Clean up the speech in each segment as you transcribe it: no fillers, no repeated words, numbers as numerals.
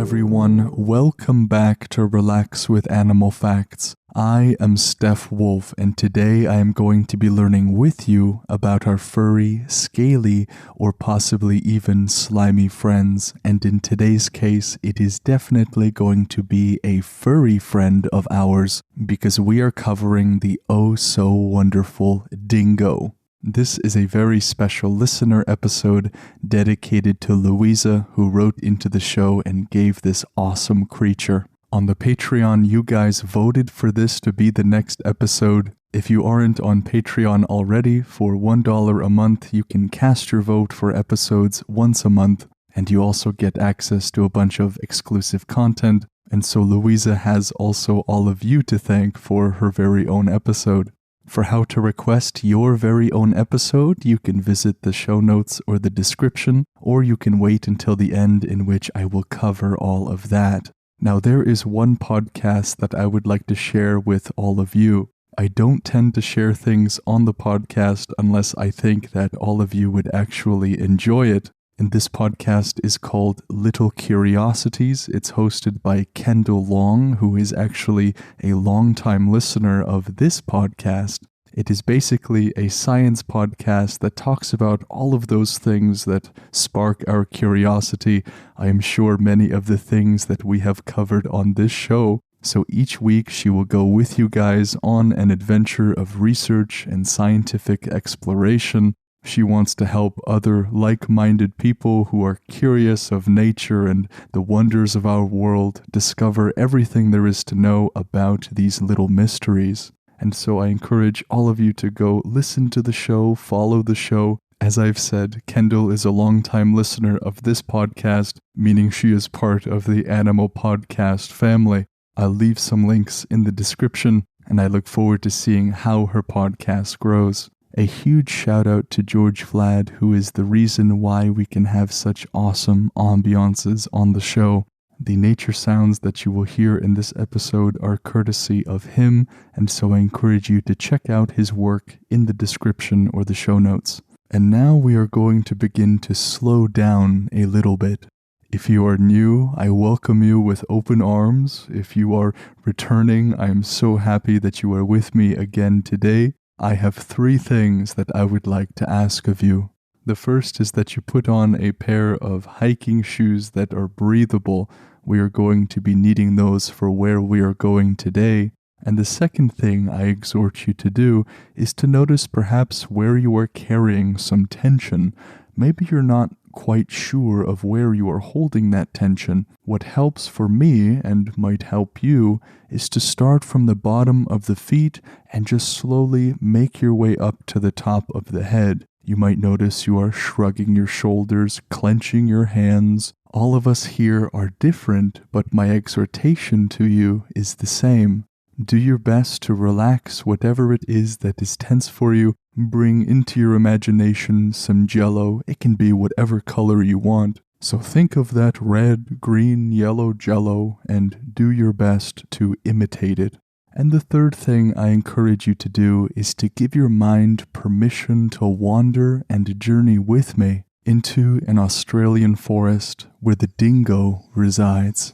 everyone, welcome back to Relax with Animal Facts. I am Stef Wolfe, and today I am going to be learning with you about our furry, scaly, or possibly even slimy friends. And in today's case, it is definitely going to be a furry friend of ours, because we are covering the oh-so-wonderful Dingo. This is a very special listener episode dedicated to Louisa, who wrote into the show and gave this awesome creature. On the Patreon, you guys voted for this to be the next episode. If you aren't on Patreon already, for $1 a month, you can cast your vote for episodes once a month, and you also get access to a bunch of exclusive content. And so Louisa has also all of you to thank for her very own episode. For how to request your very own episode, you can visit the show notes or the description, or you can wait until the end in which I will cover all of that. Now, there is one podcast that I would like to share with all of you. I don't tend to share things on the podcast unless I think that all of you would actually enjoy it. And this podcast is called Little Curiosities. It's hosted by Kendall Long, who is actually a longtime listener of this podcast. It is basically a science podcast that talks about all of those things that spark our curiosity. I am sure many of the things that we have covered on this show. So each week she will go with you guys on an adventure of research and scientific exploration. She wants to help other like-minded people who are curious of nature and the wonders of our world discover everything there is to know about these little mysteries. And so I encourage all of you to go listen to the show, follow the show. As I've said, Kendall is a longtime listener of this podcast, meaning she is part of the Animal Podcast family. I'll leave some links in the description, and I look forward to seeing how her podcast grows. A huge shout out to George Vlad, who is the reason why we can have such awesome ambiances on the show. The nature sounds that you will hear in this episode are courtesy of him, and so I encourage you to check out his work in the description or the show notes. And now we are going to begin to slow down a little bit. If you are new, I welcome you with open arms. If you are returning, I am so happy that you are with me again today. I have 3 things that I would like to ask of you. The first is that you put on a pair of hiking shoes that are breathable. We are going to be needing those for where we are going today. And the second thing I exhort you to do is to notice perhaps where you are carrying some tension. Maybe you're not quite sure of where you are holding that tension. What helps for me, and might help you, is to start from the bottom of the feet and just slowly make your way up to the top of the head. You might notice you are shrugging your shoulders, clenching your hands. All of us here are different, but my exhortation to you is the same. Do your best to relax whatever it is that is tense for you. Bring into your imagination some jello. It can be whatever color you want. So think of that red, green, yellow jello and do your best to imitate it. And the third thing I encourage you to do is to give your mind permission to wander and journey with me into an Australian forest where the dingo resides.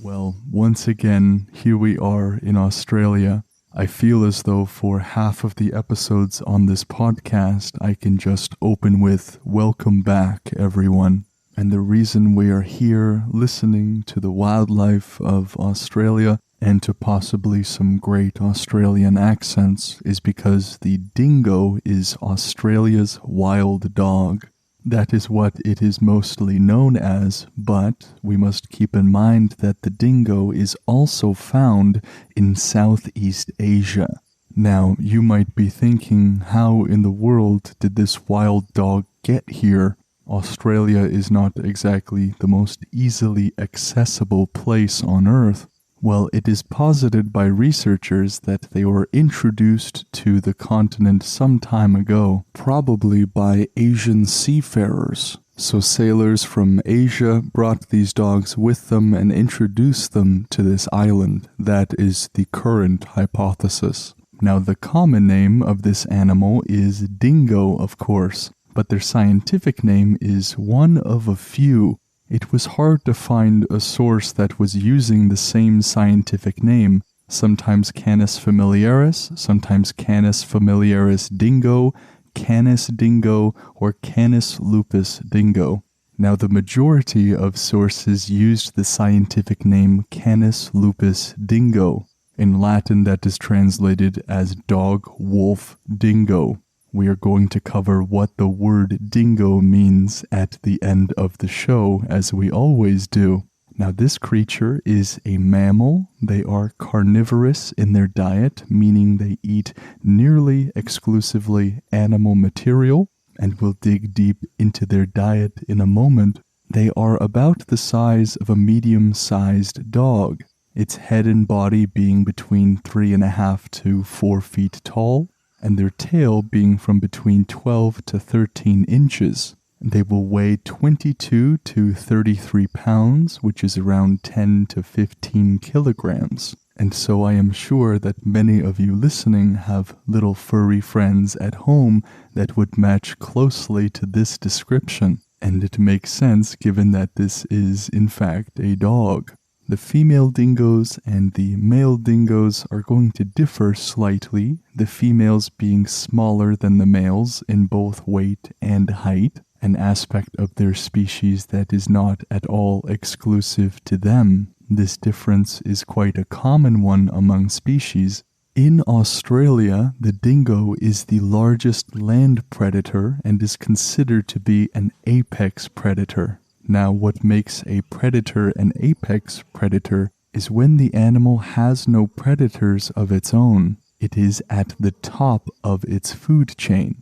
Well, once again, here we are in Australia. I feel as though for half of the episodes on this podcast, I can just open with, "Welcome back, everyone." And the reason we are here listening to the wildlife of Australia and to possibly some great Australian accents is because the dingo is Australia's wild dog. That is what it is mostly known as, but we must keep in mind that the dingo is also found in Southeast Asia. Now, you might be thinking, how in the world did this wild dog get here? Australia is not exactly the most easily accessible place on Earth. Well, it is posited by researchers that they were introduced to the continent some time ago, probably by Asian seafarers. So sailors from Asia brought these dogs with them and introduced them to this island. That is the current hypothesis. Now, the common name of this animal is dingo, of course, but their scientific name is one of a few. It was hard to find a source that was using the same scientific name, sometimes Canis familiaris, sometimes Canis familiaris dingo, Canis dingo, or Canis lupus dingo. Now, the majority of sources used the scientific name Canis lupus dingo. In Latin, that is translated as dog, wolf, dingo. We are going to cover what the word dingo means at the end of the show, as we always do. Now, this creature is a mammal. They are carnivorous in their diet, meaning they eat nearly exclusively animal material, and we'll dig deep into their diet in a moment. They are about the size of a medium-sized dog, its head and body being between 3.5 to 4 feet tall, and their tail being from between 12 to 13 inches. They will weigh 22 to 33 pounds, which is around 10 to 15 kilograms. And so I am sure that many of you listening have little furry friends at home that would match closely to this description. And it makes sense given that this is, in fact, a dog. The female dingoes and the male dingoes are going to differ slightly, the females being smaller than the males in both weight and height, an aspect of their species that is not at all exclusive to them. This difference is quite a common one among species. In Australia, the dingo is the largest land predator and is considered to be an apex predator. Now, what makes a predator an apex predator is when the animal has no predators of its own. It is at the top of its food chain.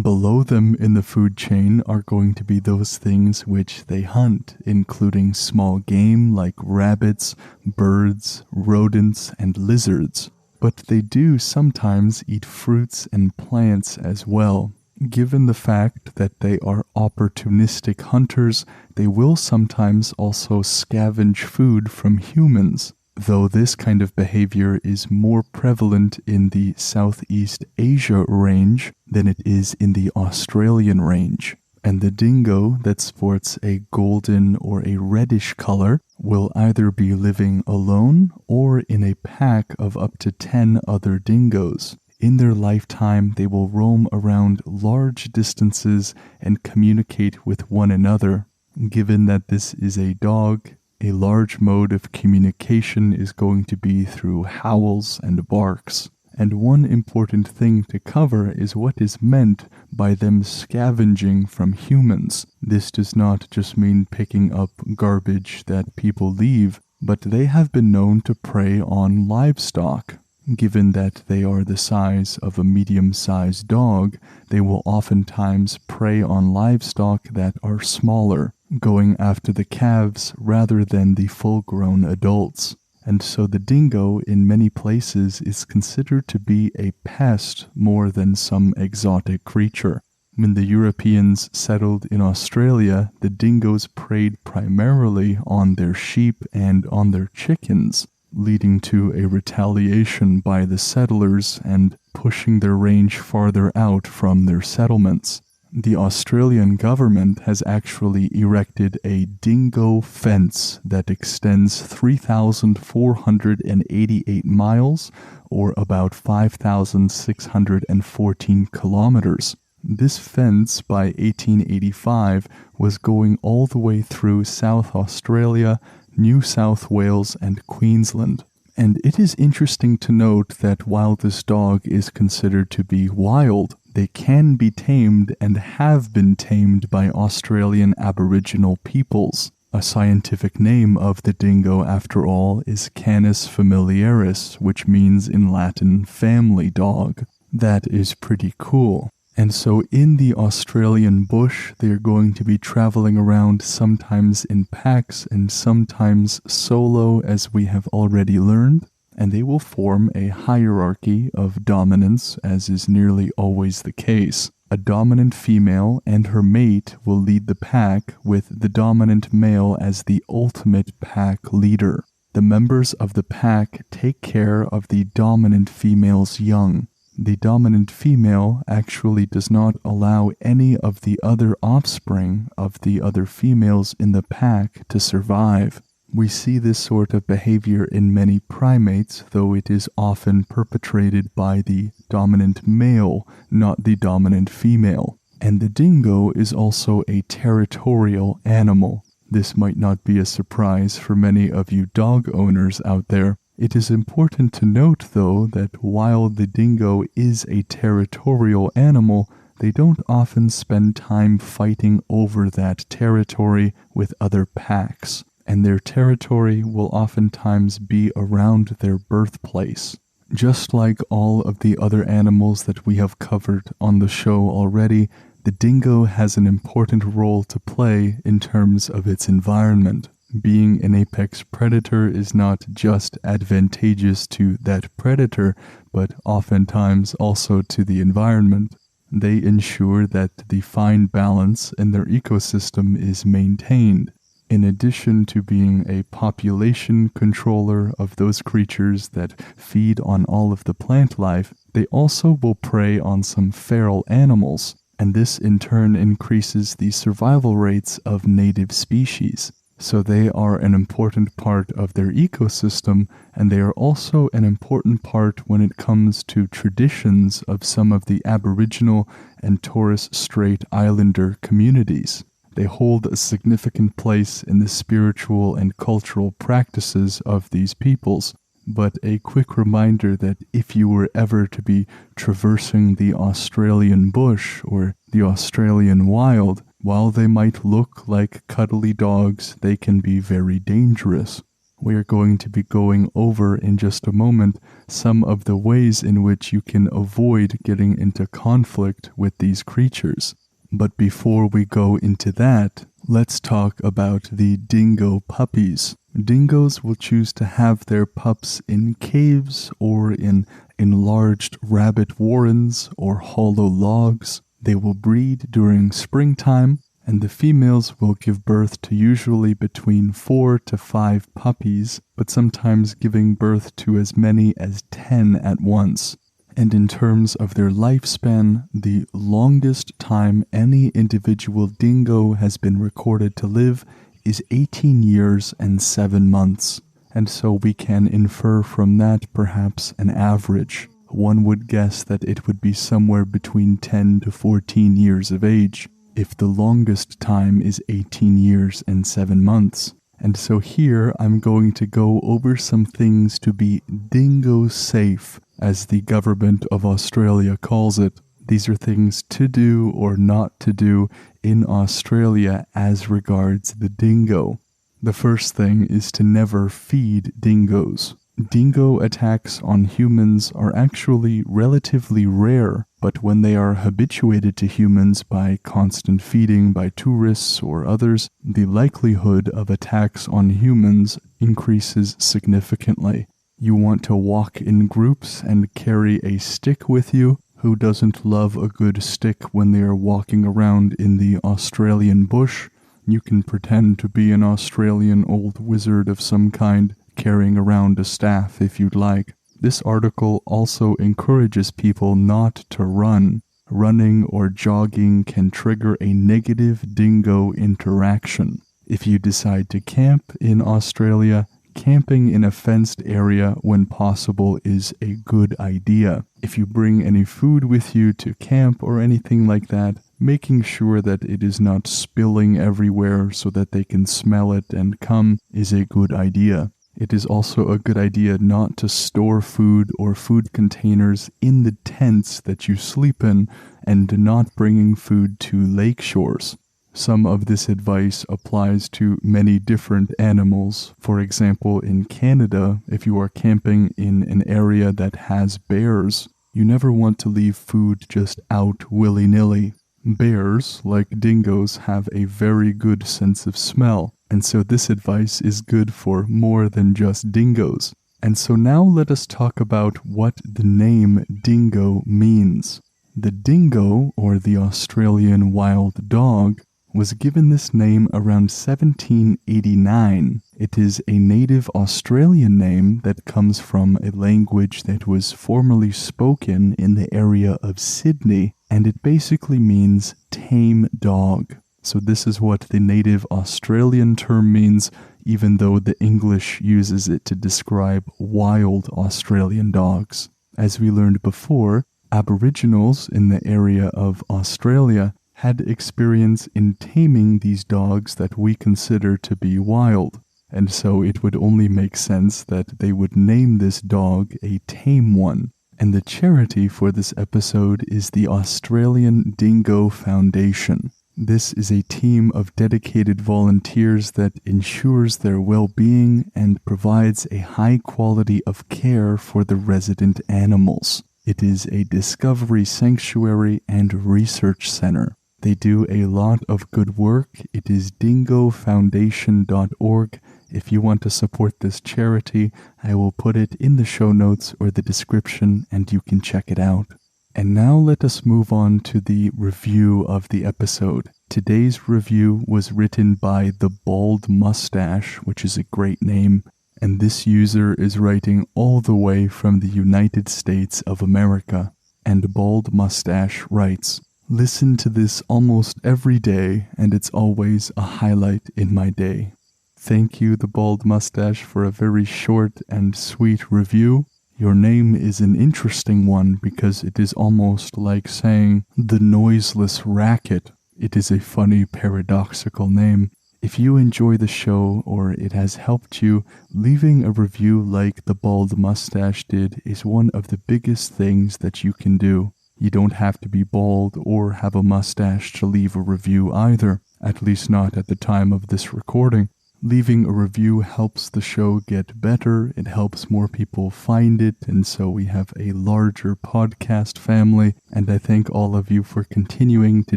Below them in the food chain are going to be those things which they hunt, including small game like rabbits, birds, rodents, and lizards. But they do sometimes eat fruits and plants as well. Given the fact that they are opportunistic hunters, they will sometimes also scavenge food from humans, though this kind of behavior is more prevalent in the Southeast Asia range than it is in the Australian range. And the dingo that sports a golden or a reddish color will either be living alone or in a pack of up to 10 other dingoes. In their lifetime, they will roam around large distances and communicate with one another. Given that this is a dog, a large mode of communication is going to be through howls and barks. And one important thing to cover is what is meant by them scavenging from humans. This does not just mean picking up garbage that people leave, but they have been known to prey on livestock. Given that they are the size of a medium-sized dog, they will oftentimes prey on livestock that are smaller, going after the calves rather than the full-grown adults. And so the dingo in many places is considered to be a pest more than some exotic creature. When the Europeans settled in Australia, the dingoes preyed primarily on their sheep and on their chickens, leading to a retaliation by the settlers and pushing their range farther out from their settlements. The Australian government has actually erected a dingo fence that extends 3,488 miles, or about 5,614 kilometers. This fence by 1885 was going all the way through South Australia, New South Wales, and Queensland. And it is interesting to note that while this dog is considered to be wild, they can be tamed and have been tamed by Australian Aboriginal peoples. A scientific name of the dingo, after all, is Canis familiaris, which means in Latin family dog. That is pretty cool. And so in the Australian bush, they are going to be traveling around sometimes in packs and sometimes solo, as we have already learned. And they will form a hierarchy of dominance, as is nearly always the case. A dominant female and her mate will lead the pack, with the dominant male as the ultimate pack leader. The members of the pack take care of the dominant female's young. The dominant female actually does not allow any of the other offspring of the other females in the pack to survive. We see this sort of behavior in many primates, though it is often perpetrated by the dominant male, not the dominant female. And the dingo is also a territorial animal. This might not be a surprise for many of you dog owners out there. It is important to note, though, that while the dingo is a territorial animal, they don't often spend time fighting over that territory with other packs, and their territory will oftentimes be around their birthplace. Just like all of the other animals that we have covered on the show already, the dingo has an important role to play in terms of its environment. Being an apex predator is not just advantageous to that predator, but oftentimes also to the environment. They ensure that the fine balance in their ecosystem is maintained. In addition to being a population controller of those creatures that feed on all of the plant life, they also will prey on some feral animals, and this in turn increases the survival rates of native species. So they are an important part of their ecosystem, and they are also an important part when it comes to traditions of some of the Aboriginal and Torres Strait Islander communities. They hold a significant place in the spiritual and cultural practices of these peoples. But a quick reminder that if you were ever to be traversing the Australian bush or the Australian wild, while they might look like cuddly dogs, they can be very dangerous. We are going to be going over in just a moment some of the ways in which you can avoid getting into conflict with these creatures. But before we go into that, let's talk about the dingo puppies. Dingoes will choose to have their pups in caves or in enlarged rabbit warrens or hollow logs. They will breed during springtime, and the females will give birth to usually between 4 to 5 puppies, but sometimes giving birth to as many as 10 at once. And in terms of their lifespan, the longest time any individual dingo has been recorded to live is 18 years and 7 months. And so we can infer from that perhaps an average. One would guess that it would be somewhere between 10 to 14 years of age, if the longest time is 18 years and 7 months. And so here I'm going to go over some things to be dingo safe, as the government of Australia calls it. These are things to do or not to do in Australia as regards the dingo. The first thing is to never feed dingoes. Dingo attacks on humans are actually relatively rare, but when they are habituated to humans by constant feeding by tourists or others, the likelihood of attacks on humans increases significantly. You want to walk in groups and carry a stick with you. Who doesn't love a good stick when they are walking around in the Australian bush? You can pretend to be an Australian old wizard of some kind, carrying around a staff if you'd like. This article also encourages people not to run. Running or jogging can trigger a negative dingo interaction. If you decide to camp in Australia, camping in a fenced area when possible is a good idea. If you bring any food with you to camp or anything like that, making sure that it is not spilling everywhere so that they can smell it and come is a good idea. It is also a good idea not to store food or food containers in the tents that you sleep in, and not bringing food to lake shores. Some of this advice applies to many different animals. For example, in Canada, if you are camping in an area that has bears, you never want to leave food just out willy-nilly. Bears, like dingoes, have a very good sense of smell, and so this advice is good for more than just dingoes. And so now let us talk about what the name dingo means. The dingo, or the Australian wild dog, was given this name around 1789. It is a native Australian name that comes from a language that was formerly spoken in the area of Sydney, and it basically means tame dog. So this is what the native Australian term means, even though the English uses it to describe wild Australian dogs. As we learned before, Aboriginals in the area of Australia had experience in taming these dogs that we consider to be wild, and so it would only make sense that they would name this dog a tame one. And the charity for this episode is the Australian Dingo Foundation. This is a team of dedicated volunteers that ensures their well-being and provides a high quality of care for the resident animals. It is a discovery sanctuary and research center. They do a lot of good work. It is dingofoundation.org. If you want to support this charity, I will put it in the show notes or the description and you can check it out. And now let us move on to the review of the episode. Today's review was written by The Bald Mustache, which is a great name, and this user is writing all the way from the United States of America. And Bald Mustache writes, "Listen to this almost every day, and it's always a highlight in my day." Thank you, The Bald Mustache, for a very short and sweet review. Your name is an interesting one because it is almost like saying the noiseless racket. It is a funny, paradoxical name. If you enjoy the show or it has helped you, leaving a review like The Bald Mustache did is one of the biggest things that you can do. You don't have to be bald or have a mustache to leave a review either, at least not at the time of this recording. Leaving a review helps the show get better, it helps more people find it, and so we have a larger podcast family, and I thank all of you for continuing to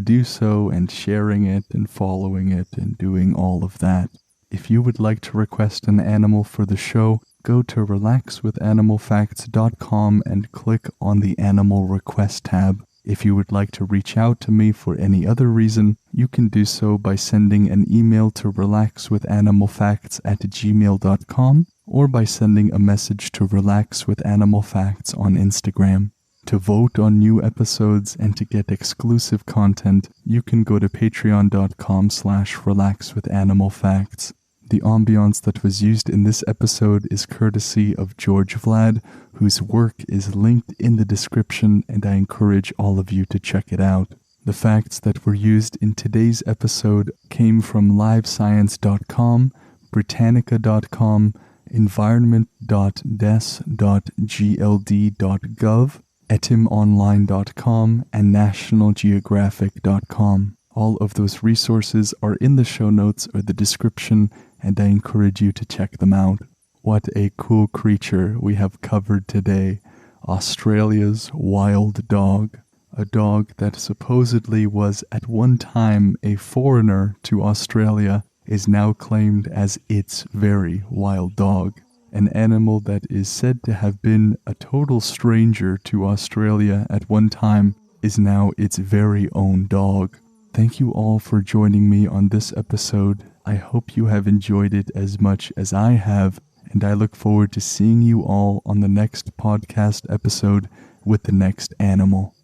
do so and sharing it and following it and doing all of that. If you would like to request an animal for the show, go to relaxwithanimalfacts.com and click on the Animal Request tab. If you would like to reach out to me for any other reason, you can do so by sending an email to relaxwithanimalfacts@gmail.com or by sending a message to relaxwithanimalfacts on Instagram. To vote on new episodes and to get exclusive content, you can go to patreon.com/relaxwithanimalfacts. The ambiance that was used in this episode is courtesy of George Vlad, whose work is linked in the description, and I encourage all of you to check it out. The facts that were used in today's episode came from livescience.com, britannica.com, environment.des.gld.gov, etimonline.com, and nationalgeographic.com. All of those resources are in the show notes or the description, and I encourage you to check them out. What a cool creature we have covered today. Australia's wild dog. A dog that supposedly was at one time a foreigner to Australia is now claimed as its very wild dog. An animal that is said to have been a total stranger to Australia at one time is now its very own dog. Thank you all for joining me on this episode. I hope you have enjoyed it as much as I have, and I look forward to seeing you all on the next podcast episode with the next animal.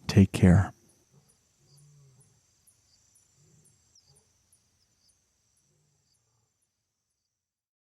Take care.